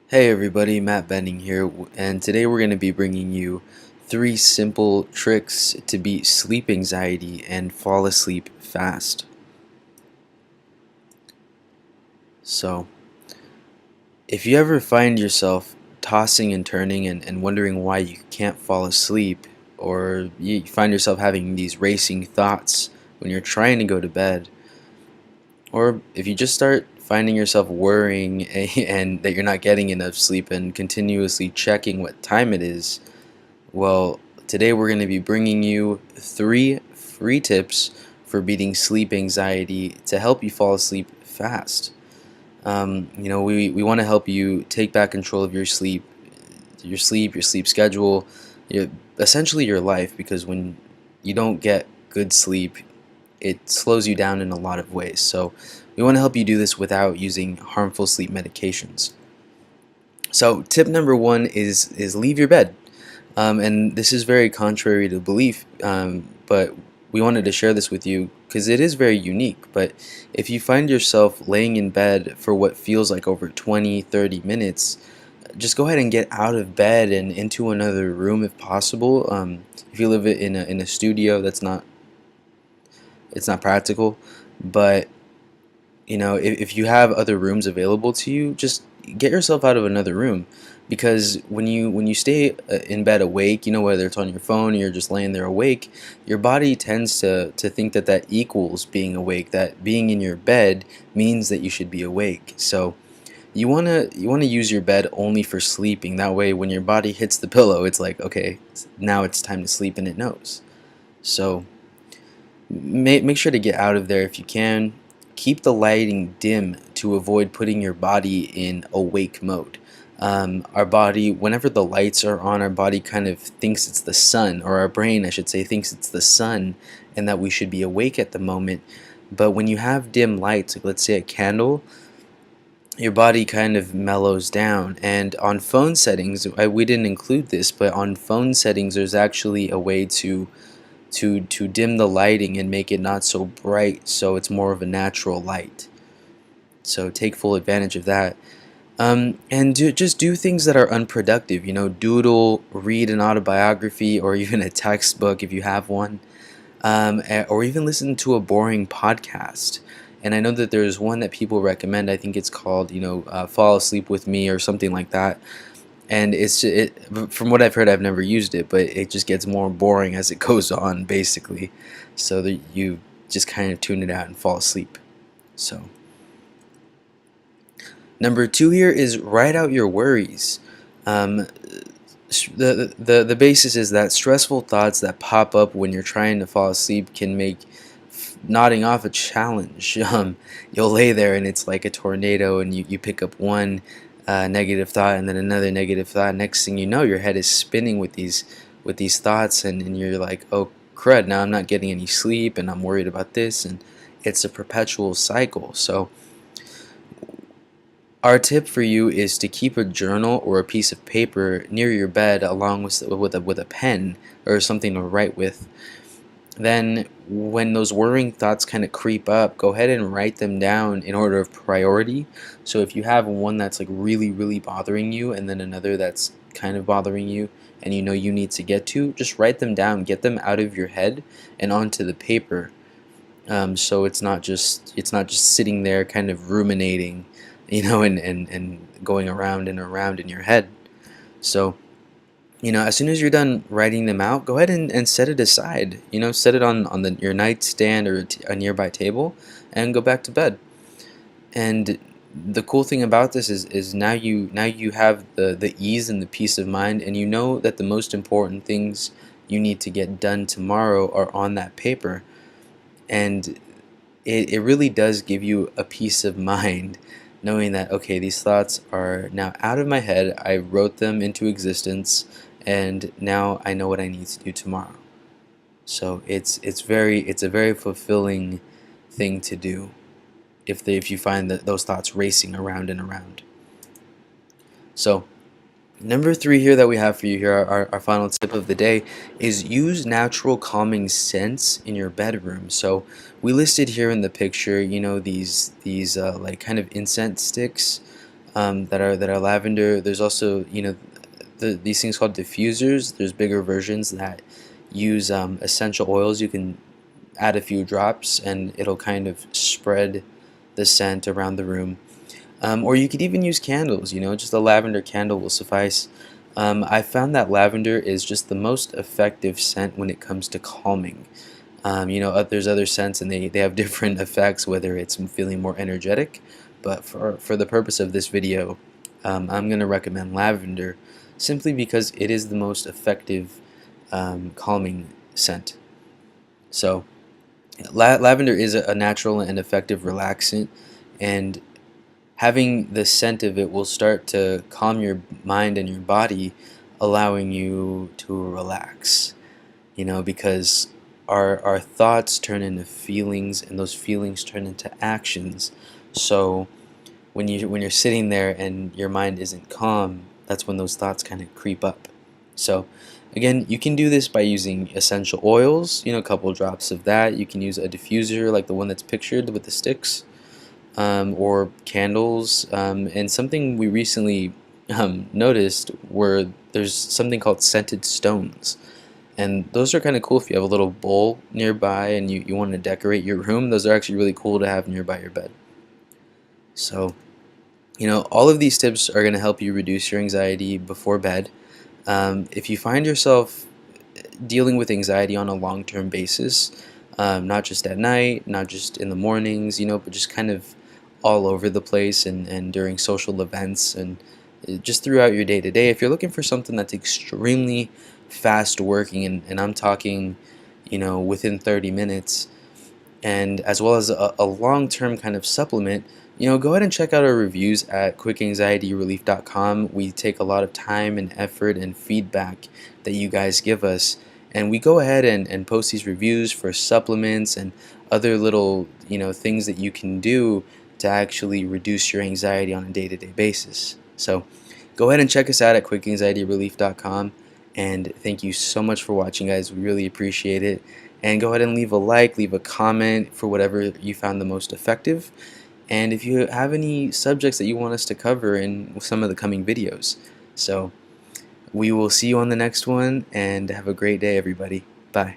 Hey everybody, Matt Benning here, and today we're going to be bringing you 3 simple tricks to beat sleep anxiety and fall asleep fast. So, if you ever find yourself tossing and turning and wondering why you can't fall asleep, or you find yourself having these racing thoughts when you're trying to go to bed, or if you just start finding yourself worrying and that you're not getting enough sleep and continuously checking what time it is, well, today we're going to be bringing you 3 free tips for beating sleep anxiety to help you fall asleep fast. We want to help you take back control of your sleep schedule, essentially your life, because when you don't get good sleep, it slows you down in a lot of ways. So we want to help you do this without using harmful sleep medications. So tip number one is leave your bed. And this is very contrary to belief, but we wanted to share this with you because it is very unique. But if you find yourself laying in bed for what feels like over 20, 30 minutes, just go ahead and get out of bed and into another room if possible. If you live in a studio, it's not practical, but if you have other rooms available to you, just get yourself out of another room, because when you stay in bed awake, whether it's on your phone or you're just laying there awake, your body tends to think that that equals being awake, that being in your bed means that you should be awake. So you want to use your bed only for sleeping. That way when your body hits the pillow, it's like, okay, now it's time to sleep, and it knows. So make sure to get out of there if you can. Keep the lighting dim to avoid putting your body in awake mode. Our body, whenever the lights are on, our body kind of thinks it's the sun, or our brain, I should say, thinks it's the sun and that we should be awake at the moment. But when you have dim lights, like let's say a candle, your body kind of mellows down. And on phone settings, we didn't include this, but on phone settings, there's actually a way to dim the lighting and make it not so bright, so it's more of a natural light. So take full advantage of that. And just do things that are unproductive. Doodle, read an autobiography or even a textbook if you have one, or even listen to a boring podcast. And I know that there's one that people recommend. I think it's called, Fall Asleep with Me or something like that. And from what I've heard, I've never used it, but it just gets more boring as it goes on, basically, so that you just kind of tune it out and fall asleep. So number 2 here is write out your worries. um, the basis is that stressful thoughts that pop up when you're trying to fall asleep can make nodding off a challenge. You'll lay there and it's like a tornado, and you pick up one negative thought and then another negative thought. Next thing you know, your head is spinning with these thoughts, and you're like, oh crud, now I'm not getting any sleep and I'm worried about this, and it's a perpetual cycle. So our tip for you is to keep a journal or a piece of paper near your bed, along with a pen or something to write with. Then when those worrying thoughts kind of creep up, go ahead and write them down in order of priority. So if you have one that's like really, really bothering you, and then another that's kind of bothering you, and you need to get to, just write them down, get them out of your head and onto the paper. So it's not just sitting there kind of ruminating, and going around and around in your head. So as soon as you're done writing them out, go ahead and set it aside. Set it on your nightstand or a nearby table, and go back to bed. And the cool thing about this is now you have the ease and the peace of mind, and you know that the most important things you need to get done tomorrow are on that paper. And it really does give you a peace of mind, knowing that, okay, these thoughts are now out of my head, I wrote them into existence, and now I know what I need to do tomorrow. So it's a very fulfilling thing to do if you find that those thoughts racing around and around. So number 3 here that we have for you here, our final tip of the day, is use natural calming scents in your bedroom. So we listed here in the picture, these like kind of incense sticks. that are lavender. There's also, these things called diffusers. There's bigger versions that use essential oils. You can add a few drops and it'll kind of spread the scent around the room. Or you could even use candles, just a lavender candle will suffice. I found that lavender is just the most effective scent when it comes to calming. There's other scents and they have different effects, whether it's feeling more energetic. But for the purpose of this video, I'm going to recommend lavender simply because it is the most effective calming scent. So, lavender is a natural and effective relaxant, and having the scent of it will start to calm your mind and your body, allowing you to relax. Because our thoughts turn into feelings, and those feelings turn into actions. So when you're sitting there and your mind isn't calm, that's when those thoughts kind of creep up. So again, you can do this by using essential oils, a couple drops of that. You can use a diffuser like the one that's pictured with the sticks, or candles. And something we recently noticed were there's something called scented stones. And those are kind of cool if you have a little bowl nearby and you want to decorate your room. Those are actually really cool to have nearby your bed. So, all of these tips are going to help you reduce your anxiety before bed. If you find yourself dealing with anxiety on a long-term basis, not just at night, not just in the mornings, but just kind of all over the place and during social events and just throughout your day-to-day, if you're looking for something that's extremely fast working, and I'm talking, within 30 minutes, and as well as a long-term kind of supplement, go ahead and check out our reviews at quickanxietyrelief.com. We take a lot of time and effort and feedback that you guys give us, and we go ahead and post these reviews for supplements and other little things that you can do to actually reduce your anxiety on a day-to-day basis. So go ahead and check us out at quickanxietyrelief.com, and thank you so much for watching, guys. We really appreciate it. And go ahead and leave a like, leave a comment for whatever you found the most effective. And if you have any subjects that you want us to cover in some of the coming videos. So we will see you on the next one, and have a great day, everybody. Bye.